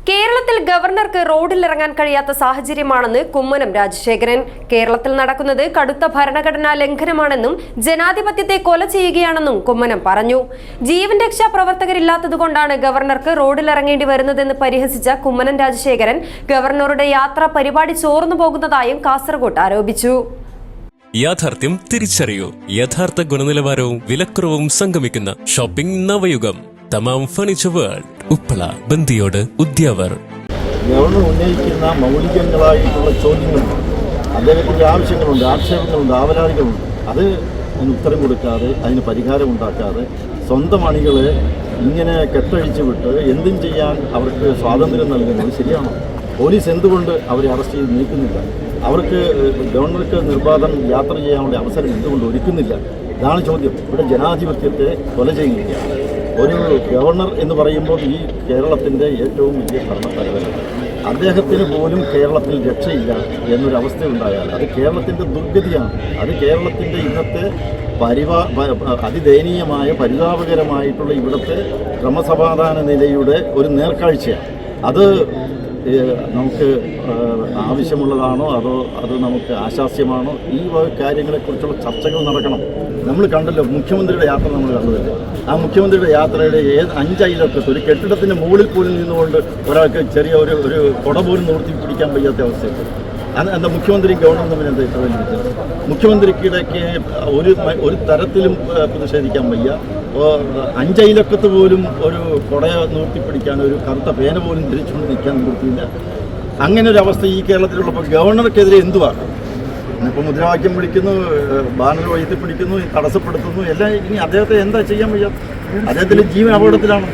കേരളത്തിൽ ഗവർണർക്ക് റോഡിലിറങ്ങാൻ കഴിയാത്ത സാഹചര്യമാണെന്ന് കുമ്മനം രാജശേഖരൻ. കേരളത്തിൽ നടക്കുന്നത് കടുത്ത ഭരണഘടനാ ലംഘനമാണെന്നും ജനാധിപത്യത്തെ കൊല ചെയ്യുകയാണെന്നും കുമ്മനം പറഞ്ഞു. ജീവൻ രക്ഷാ പ്രവർത്തകരില്ലാത്തതുകൊണ്ടാണ് ഗവർണർക്ക് റോഡിലിറങ്ങേണ്ടി വരുന്നതെന്ന് പരിഹസിച്ച കുമ്മനം രാജശേഖരൻ ഗവർണറുടെ യാത്രാ പരിപാടി ചോർന്നു പോകുന്നതായും കാസർഗോഡ് ആരോപിച്ചു. യാഥാർത്ഥ്യം തിരിച്ചറിയൂ. യഥാർത്ഥ ഗുണനിലവാരവും വിലക്കുറവും സംഗമിക്കുന്ന ഷോപ്പിംഗ് നവയുഗം. Thamam furniture world, Uppala, Bandiyod, Udyavar. Governor ഉന്നയിക്കുന്ന മൗലികങ്ങളായിട്ടുള്ള ചോദ്യങ്ങളുണ്ട്, അദ്ദേഹത്തിന്റെ ആവശ്യങ്ങളുണ്ട്, ആക്ഷേപങ്ങളുണ്ട്, ആവലാതികളുണ്ട്. അത് ഉത്തരം കൊടുക്കാതെ, അതിന് പരിഹാരം ഉണ്ടാക്കാതെ സ്വന്തം അണികളെ ഇങ്ങനെ കെട്ടഴിച്ചു വിട്ട് എന്തും ചെയ്യാൻ അവർക്ക് സ്വാതന്ത്ര്യം നൽകുന്നത് ശരിയാണോ? പോലീസ് എന്തുകൊണ്ട് അവരെ അറസ്റ്റ് ചെയ്ത് നീക്കുന്നില്ല? അവർക്ക് ഗവർണർക്ക് നിർബാധം യാത്ര ചെയ്യാനുള്ള അവസരം എന്തുകൊണ്ട് ഒരുക്കുന്നില്ല? ഇതാണ് ചോദ്യം. ഇവിടെ ജനാധിപത്യത്തെ കൊല ചെയ്യുകയാണ്. ഒരു ഗവർണർ എന്ന് പറയുമ്പോൾ ഈ കേരളത്തിൻ്റെ ഏറ്റവും വലിയ ഭരണത്തലവനാണ്. അദ്ദേഹത്തിന് പോലും കേരളത്തിൽ രക്ഷയില്ല എന്നൊരവസ്ഥ ഉണ്ടായാൽ അത് കേരളത്തിൻ്റെ ദുർഗതിയാണ്. അത് കേരളത്തിൻ്റെ ഇന്നത്തെ അതിദയനീയമായ പരിതാപകരമായിട്ടുള്ള ഇവിടുത്തെ ക്രമസമാധാന നിലയുടെ ഒരു നേർക്കാഴ്ചയാണ്. അത് നമുക്ക് ആവശ്യമുള്ളതാണോ അതോ അത് നമുക്ക് ആശാസ്യമാണോ? ഈ കാര്യങ്ങളെക്കുറിച്ചുള്ള ചർച്ചകൾ നടക്കണം. നമ്മൾ കണ്ടല്ലോ, മുഖ്യമന്ത്രിയുടെ യാത്ര നമ്മൾ കണ്ടതല്ലേ. ആ മുഖ്യമന്ത്രിയുടെ യാത്രയുടെ 5 അയലൊക്കത്ത് ഒരു കെട്ടിടത്തിൻ്റെ മുകളിൽ പോലും നിന്നുകൊണ്ട് ഒരാൾക്ക് ചെറിയ ഒരു കുട പോലും നിവർത്തി പിടിക്കാൻ വയ്യാത്ത അവസ്ഥയുണ്ട്. എന്താ മുഖ്യമന്ത്രിയും ഗവർണറും തമ്മിൽ എന്താ ഇത്ര വലിയ വ്യത്യാസം? മുഖ്യമന്ത്രിക്കിടയ്ക്ക് ഒരു തരത്തിലും പ്രതിഷേധിക്കാൻ വയ്യ. 5 അയലൊക്കത്ത് പോലും ഒരു കുടയ നിവർത്തിപ്പിടിക്കാൻ, ഒരു കറുത്ത പേന പോലും ധരിച്ചുകൊണ്ട് നിൽക്കാൻ നിർത്തിയില്ല. അങ്ങനെ ഒരു അവസ്ഥ ഈ കേരളത്തിലുള്ളപ്പോൾ ഗവർണർക്കെതിരെ എന്തുവാണ്? ഇപ്പോൾ മുദ്രാവാക്യം വിളിക്കുന്നു, ബാനർ ഉയർത്തിപ്പിടിക്കുന്നു, തടസ്സപ്പെടുത്തുന്നു, എല്ലാം. ഇനി അദ്ദേഹത്തെ എന്താ ചെയ്യാൻ വയ്യ? അദ്ദേഹത്തിൻ്റെ ജീവൻ അപകടത്തിലാണ്.